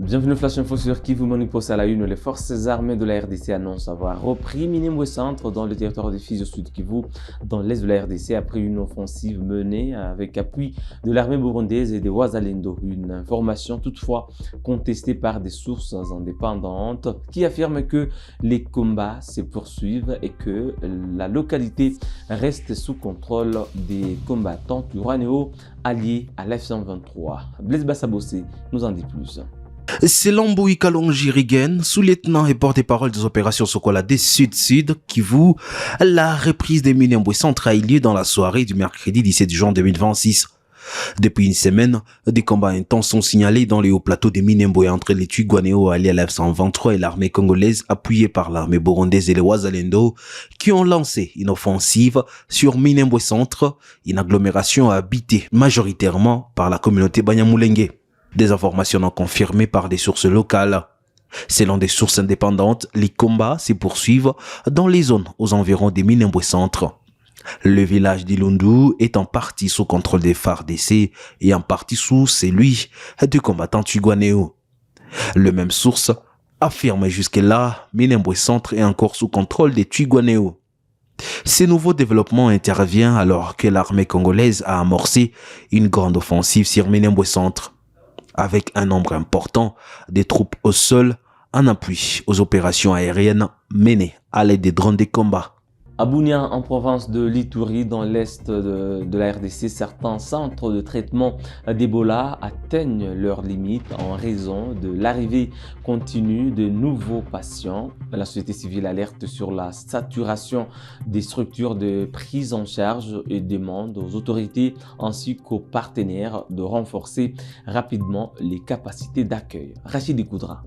Bienvenue Flash Info sur Kivu Morning Post à la une. Les forces armées de la RDC annoncent avoir repris Minembwe Centre dans le territoire de Fizi au sud Kivu, dans l'est de la RDC, après une offensive menée avec appui de l'armée burundaise et des Wazalendo. Une information toutefois contestée par des sources indépendantes qui affirment que les combats se poursuivent et que la localité reste sous contrôle des combattants Twirwaneho alliés à l'F-123. Blaise Bassabossé nous en dit plus. Selon Boui Kalonji Rigen, sous-lieutenant et porte-parole des opérations Sokola des Sud-Sud, Kivu, la reprise des Minembwe Centre a eu lieu dans la soirée du mercredi 17 juin 2026. Depuis une semaine, des combats intenses sont signalés dans les hauts plateaux de Minembwe entre les Twirwaneho alliés à l'F-123 et l'armée congolaise appuyée par l'armée burundaise et les Wazalendo qui ont lancé une offensive sur Minembwe Centre, une agglomération habitée majoritairement par la communauté Banyamulenge. Des informations non confirmées par des sources locales. Selon des sources indépendantes, les combats se poursuivent dans les zones aux environs des Minembwe Centre. Le village d'Ilundu est en partie sous contrôle des FARDC et en partie sous celui du combattant Twirwaneho. Le même source affirme jusque-là Minembwe Centre est encore sous contrôle des Twirwaneho. Ces nouveaux développements interviennent alors que l'armée congolaise a amorcé une grande offensive sur Minembwe Centre, avec un nombre important de troupes au sol en appui aux opérations aériennes menées à l'aide des drones de combat. À Bunia, en province de l'Ituri, dans l'est de la RDC, certains centres de traitement d'Ebola atteignent leurs limites en raison de l'arrivée continue de nouveaux patients. La société civile alerte sur la saturation des structures de prise en charge et demande aux autorités ainsi qu'aux partenaires de renforcer rapidement les capacités d'accueil. Rachid Koudra.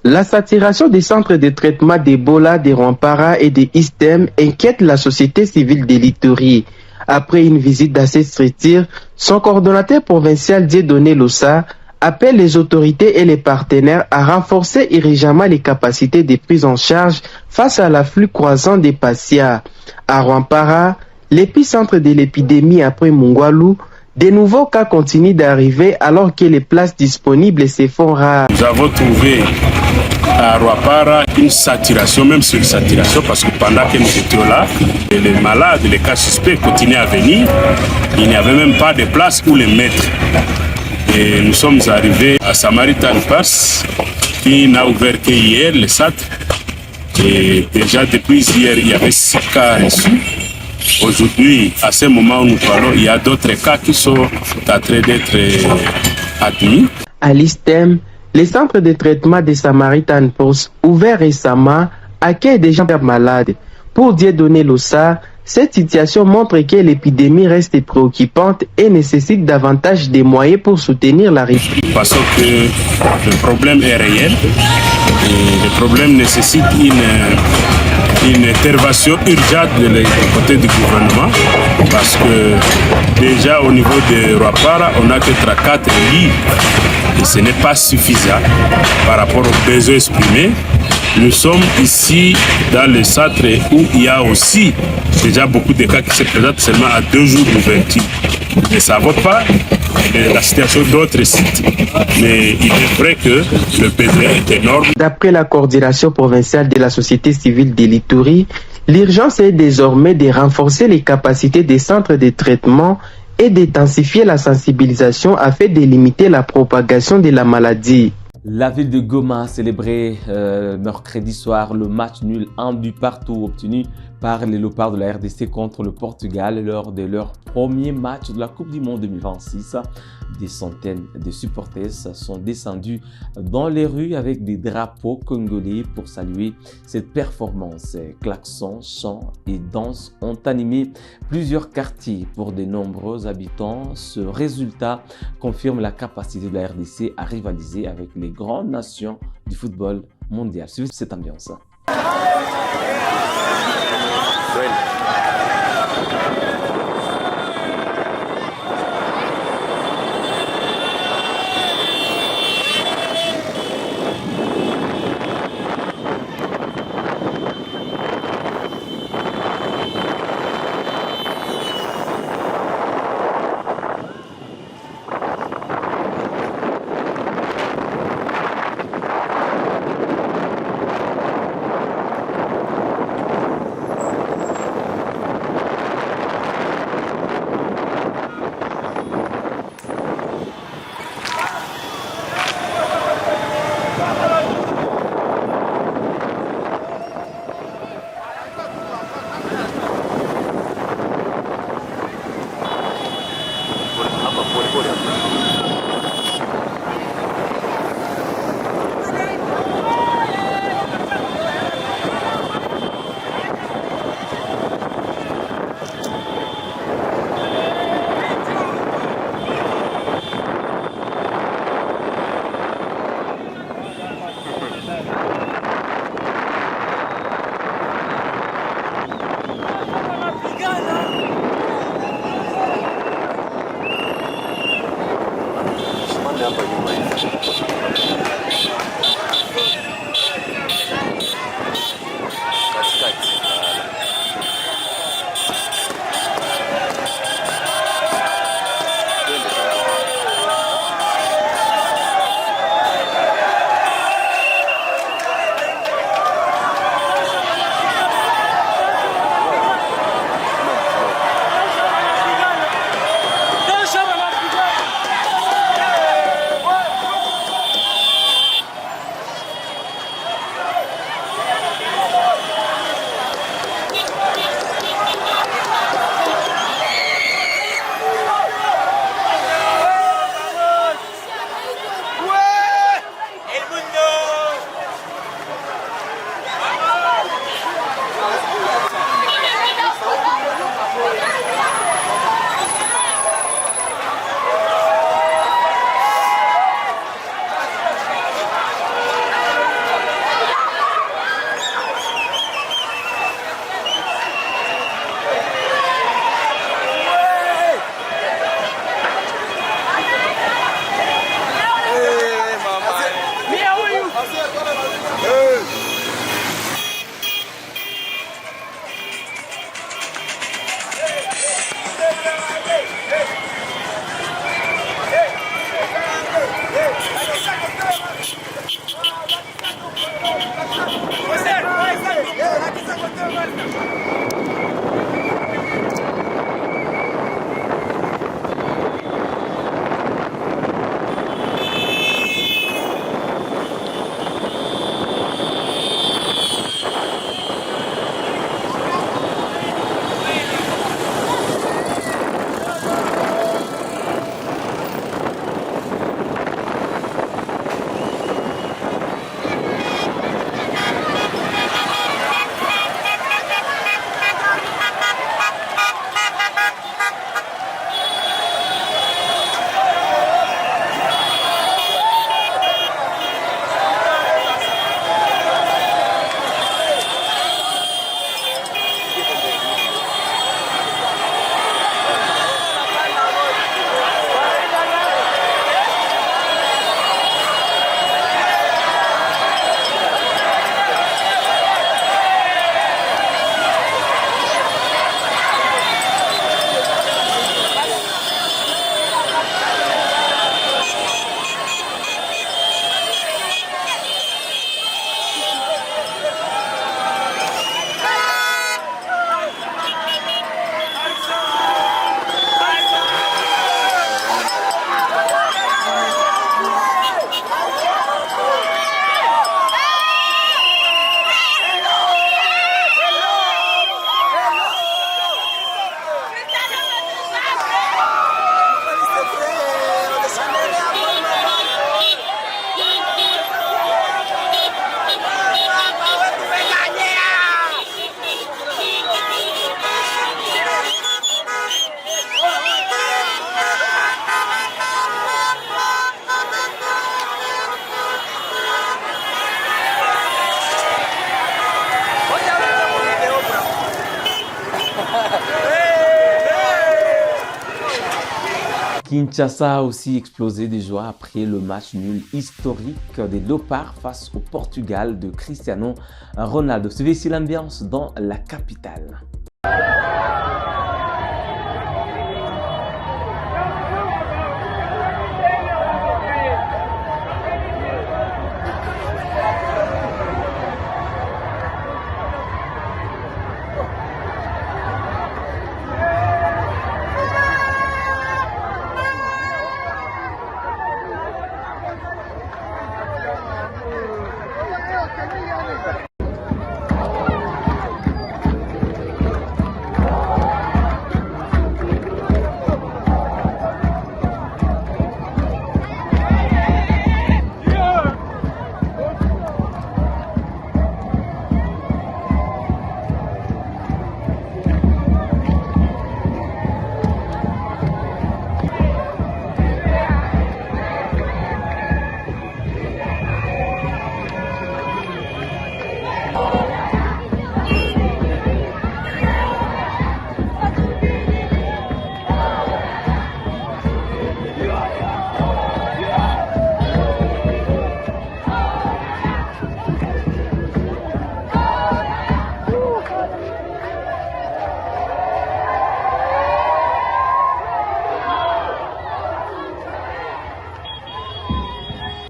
La saturation des centres de traitement d'Ebola, des Rwampara et des ISTEM inquiète la société civile de l'Ituri. Après une visite d'assez structure, son coordonnateur provincial Dieudonné Lossa appelle les autorités et les partenaires à renforcer urgemment les capacités de prise en charge face à l'afflux croissant des patients. À Rwampara, l'épicentre de l'épidémie après Mungwalu, de nouveaux cas continuent d'arriver alors que les places disponibles se font rares. Nous avons trouvé à Rwampara une saturation, même sur saturation, parce que pendant que nous étions là, les malades, les cas suspects continuaient à venir. Il n'y avait même pas de place où les mettre. Et nous sommes arrivés à Samaritan Pass, qui n'a ouvert qu'hier, le SAT. Et déjà depuis hier, il y avait 6 cas reçus. Aujourd'hui, à ce moment où nous parlons, il y a d'autres cas qui sont en train d'être admis. À l'ISTEM, les centres de traitement des Samaritan Post, ouverts récemment, accueillent des gens malades. Pour Dieudonné Lossa, cette situation montre que l'épidémie reste préoccupante et nécessite davantage de moyens pour soutenir la reprise. Parce que le problème est réel et le problème nécessite une intervention urgente du côté du gouvernement, parce que déjà au niveau de Rwampara, on n'a que 34 lits et ce n'est pas suffisant par rapport aux besoins exprimés. Nous sommes ici dans le centre où il y a aussi déjà beaucoup de cas qui se présentent seulement à 2 jours d'ouverture. Et ça ne vaut pas la situation d'autres sites. Mais il est vrai que le besoin est énorme. D'après la coordination provinciale de la société civile de l'Ituri, l'urgence est désormais de renforcer les capacités des centres de traitement et d'intensifier la sensibilisation afin de limiter la propagation de la maladie. La ville de Goma a célébré mercredi soir le match nul 1 but partout obtenu par les Léopards de la RDC contre le Portugal lors de leur premier match de la Coupe du Monde 2026. Des centaines de supporters sont descendus dans les rues avec des drapeaux congolais pour saluer cette performance. Klaxons, chants et danses ont animé plusieurs quartiers pour de nombreux habitants. Ce résultat confirme la capacité de la RDC à rivaliser avec les grandes nations du football mondial. Suivez cette ambiance. hapa nyuma hivi. Katikati. Kinshasa a aussi explosé de joie après le match nul historique des Léopards face au Portugal de Cristiano Ronaldo. Suivez ici l'ambiance dans la capitale.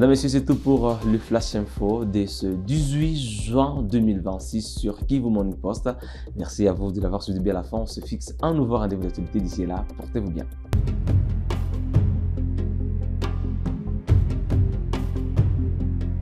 Mesdames, Messieurs, c'est tout pour le Flash Info de ce 18 juin 2026 sur Kivu Morning Post. Merci à vous de l'avoir suivi bien à la fin. On se fixe un nouveau rendez-vous d'actualité d'ici là. Portez-vous bien.